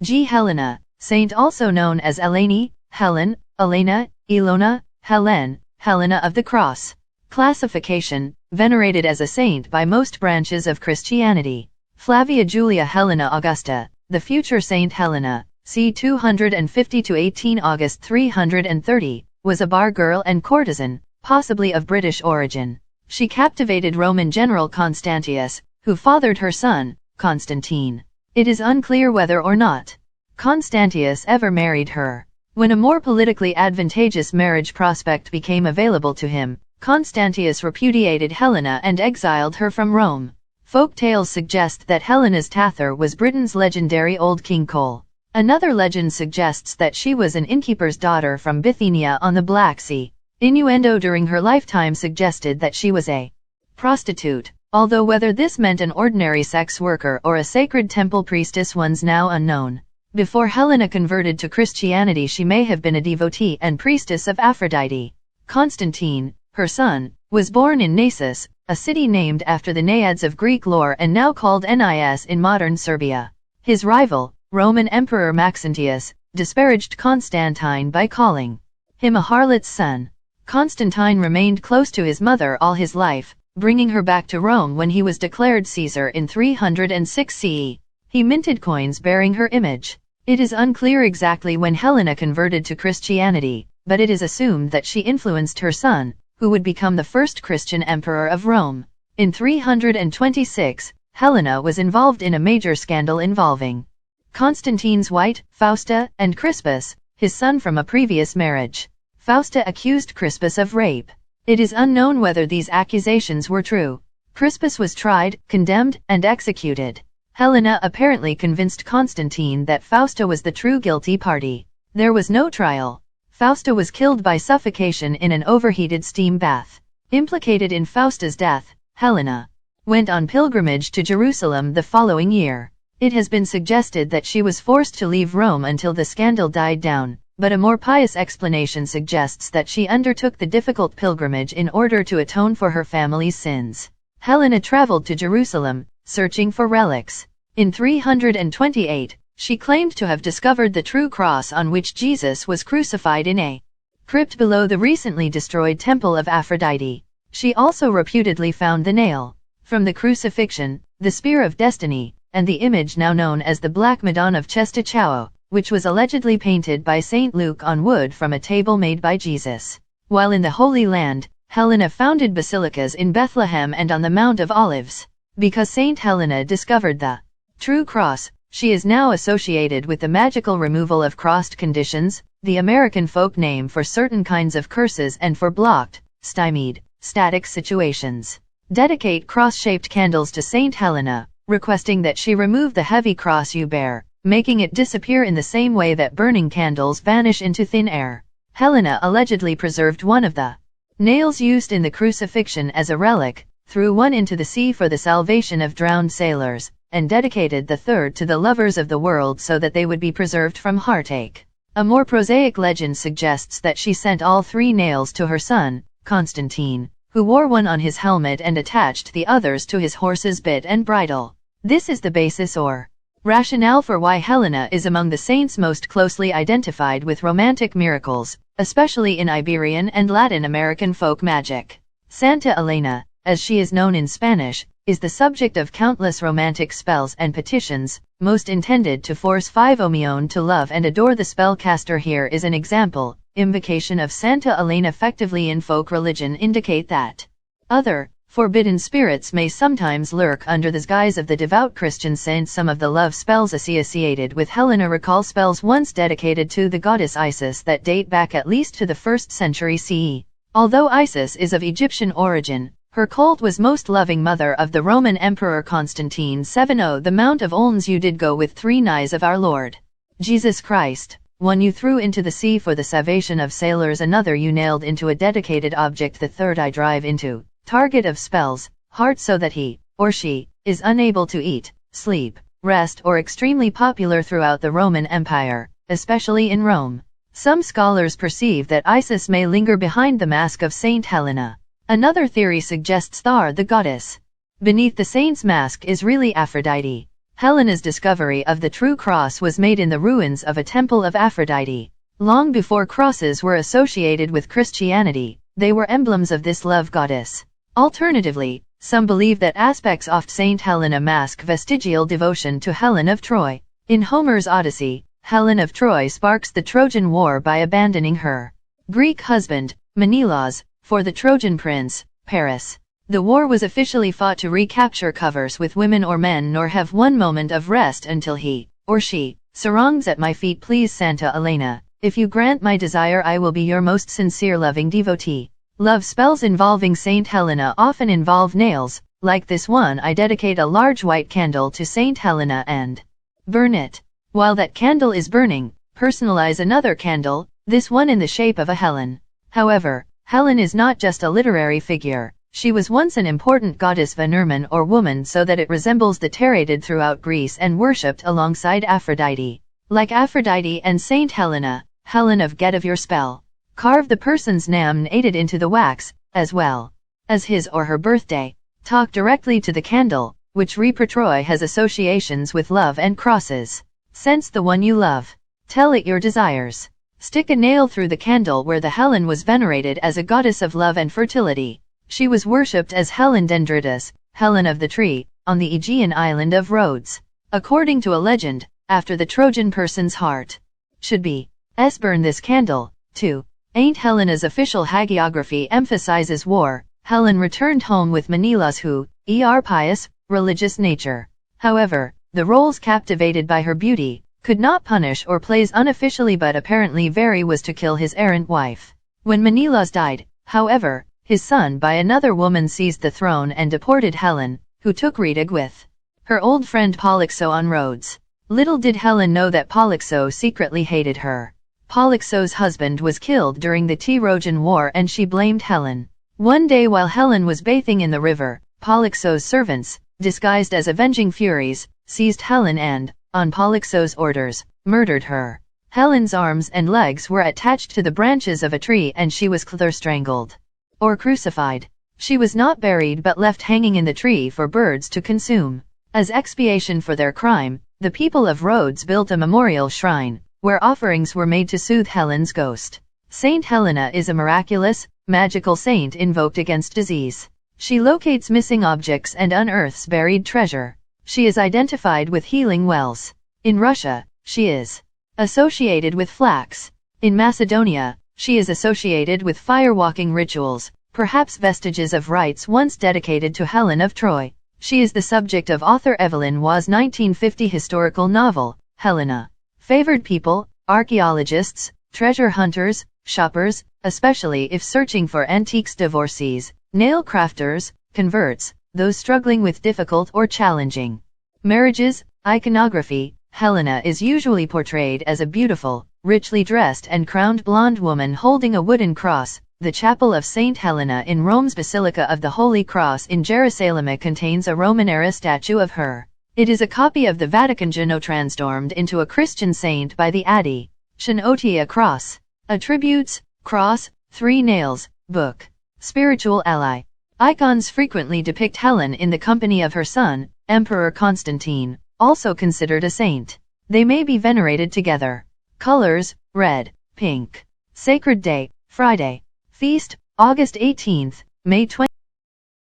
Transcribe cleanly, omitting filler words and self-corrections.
G. Helena, saint also known as Eleni, Helen, Helena, Ilona, Helen, Helena of the Cross. Classification, venerated as a saint by most branches of Christianity. Flavia Julia Helena Augusta, the future Saint Helena, c. 250 to 18 August 330, was a bar girl and courtesan, possibly of British origin. She captivated Roman general Constantius, who fathered her son, Constantine. It is unclear whether or not Constantius ever married her. When a more politically advantageous marriage prospect became available to him, Constantius repudiated Helena and exiled her from Rome. Folk tales suggest that Helena's tather was Britain's legendary Old King Cole. Another legend suggests that she was an innkeeper's daughter from Bithynia on the Black Sea. Innuendo during her lifetime suggested that she was a prostitute, although whether this meant an ordinary sex worker or a sacred temple priestess one's now unknown. Before Helena converted to Christianity, she may have been a devotee and priestess of Aphrodite. Constantine, her son, was born in Naissus, a city named after the Naiads of Greek lore and now called Nis in modern Serbia. His rival, Roman Emperor Maxentius, disparaged Constantine by calling him a harlot's son. Constantine remained close to his mother all his life, bringing her back to Rome when he was declared Caesar in 306 CE. He minted coins bearing her image. It is unclear exactly when Helena converted to Christianity, but it is assumed that she influenced her son, who would become the first Christian emperor of Rome. In 326, Helena was involved in a major scandal involving Constantine's wife, Fausta, and Crispus, his son from a previous marriage. Fausta accused Crispus of rape. It is unknown whether these accusations were true. Crispus was tried, condemned, and executed. Helena apparently convinced Constantine that Fausta was the true guilty party. There was no trial. Fausta was killed by suffocation in an overheated steam bath. Implicated in Fausta's death, Helena went on pilgrimage to Jerusalem the following year. It has been suggested that she was forced to leave Rome until the scandal died down, but a more pious explanation suggests that she undertook the difficult pilgrimage in order to atone for her family's sins. Helena traveled to Jerusalem, searching for relics. In 328, she claimed to have discovered the true cross on which Jesus was crucified in a crypt below the recently destroyed Temple of Aphrodite. She also reputedly found the nail from the crucifixion, the spear of destiny, and the image now known as the Black Madonna of Cestacao, which was allegedly painted by St. Luke on wood from a table made by Jesus. While in the Holy Land, Helena founded basilicas in Bethlehem and on the Mount of Olives. Because St. Helena discovered the true cross, she is now associated with the magical removal of crossed conditions, the American folk name for certain kinds of curses and for blocked, stymied, static situations. Dedicate cross-shaped candles to St. Helena, requesting that she remove the heavy cross you bear, making it disappear in the same way that burning candles vanish into thin air. Helena allegedly preserved one of the nails used in the crucifixion as a relic, threw one into the sea for the salvation of drowned sailors, and dedicated the third to the lovers of the world so that they would be preserved from heartache. A more prosaic legend suggests that she sent all three nails to her son, Constantine, who wore one on his helmet and attached the others to his horse's bit and bridle. This is the basis or rationale for why Helena is among the saints most closely identified with romantic miracles, especially in Iberian and Latin American folk magic. Santa Elena, as she is known in Spanish, is the subject of countless romantic spells and petitions, most intended to force Fivomione to love and adore the spellcaster. Here is an example. Invocation of Santa Elena. Effectively in folk religion indicate that other, forbidden spirits may sometimes lurk under the guise of the devout Christian saint. Some of the love spells associated with Helena recall spells once dedicated to the goddess Isis that date back at least to the 1st century CE. Although Isis is of Egyptian origin, her cult was most loving mother of the Roman Emperor Constantine. 7. The Mount of Olms. You did go with 3 knives of our Lord Jesus Christ. One you threw into the sea for the salvation of sailors, another you nailed into a dedicated object, the third I drive into target of spells, heart, so that he, or she, is unable to eat, sleep, rest, or extremely popular throughout the Roman Empire, especially in Rome. Some scholars perceive that Isis may linger behind the mask of Saint Helena. Another theory suggests Thar, the goddess beneath the saint's mask, is really Aphrodite. Helena's discovery of the true cross was made in the ruins of a temple of Aphrodite. Long before crosses were associated with Christianity, they were emblems of this love goddess. Alternatively, some believe that aspects of Saint Helena mask vestigial devotion to Helen of Troy. In Homer's Odyssey, Helen of Troy sparks the Trojan War by abandoning her Greek husband, Menelaus, for the Trojan prince, Paris. The war was officially fought to recapture covers with women or men nor have one moment of rest until he, or she, sarongs at my feet. Please Santa Helena, if you grant my desire I will be your most sincere loving devotee. Love spells involving Saint Helena often involve nails. Like this one, I dedicate a large white candle to Saint Helena and burn it. While that candle is burning, personalize another candle, this one in the shape of a Helen. However, Helen is not just a literary figure. She was once an important goddess Venerman or woman so that it resembles the Teratid throughout Greece and worshipped alongside Aphrodite. Like Aphrodite and Saint Helena, Helen of get of your spell. Carve the person's name aided into the wax, as well as his or her birthday. Talk directly to the candle, which Troy has associations with love and crosses. Sense the one you love. Tell it your desires. Stick a nail through the candle where the Helen was venerated as a goddess of love and fertility. She was worshipped as Helen Dendritas, Helen of the Tree, on the Aegean island of Rhodes. According to a legend, after the Trojan person's heart should be burn this candle, too. Aunt Helena's official hagiography emphasizes war. Helen returned home with Menelaus who, pious, religious nature. However, the roles captivated by her beauty, could not punish or plays unofficially but apparently very was to kill his errant wife. When Menelaus died, however, his son by another woman seized the throne and deported Helen, who took Redig with her old friend Polyxo on Rhodes. Little did Helen know that Polyxo secretly hated her. Polyxo's husband was killed during the Trojan War and she blamed Helen. One day while Helen was bathing in the river, Polyxo's servants, disguised as avenging furies, seized Helen and, on Polyxo's orders, murdered her. Helen's arms and legs were attached to the branches of a tree and she was strangled or crucified. She was not buried but left hanging in the tree for birds to consume. As expiation for their crime, the people of Rhodes built a memorial shrine, where offerings were made to soothe Helen's ghost. Saint Helena is a miraculous, magical saint invoked against disease. She locates missing objects and unearths buried treasure. She is identified with healing wells. In Russia, she is associated with flax. In Macedonia, she is associated with firewalking rituals, perhaps vestiges of rites once dedicated to Helen of Troy. She is the subject of author Evelyn Waugh's 1950 historical novel, Helena. Favored people, archaeologists, treasure hunters, shoppers, especially if searching for antiques, divorcees, nail crafters, converts, those struggling with difficult or challenging marriages. Iconography. Helena is usually portrayed as a beautiful, richly dressed and crowned blonde woman holding a wooden cross. The chapel of Saint Helena in Rome's Basilica of the Holy Cross in Jerusalem contains a Roman-era statue of her. It is a copy of the Vatican Geno transformed into a Christian saint by the Adi Shinotia cross. Attributes: cross, 3 nails, book. Spiritual ally. Icons frequently depict Helen in the company of her son, Emperor Constantine, also considered a saint. They may be venerated together. Colors: red, pink. Sacred day: Friday. Feast: August 18th, May 20th.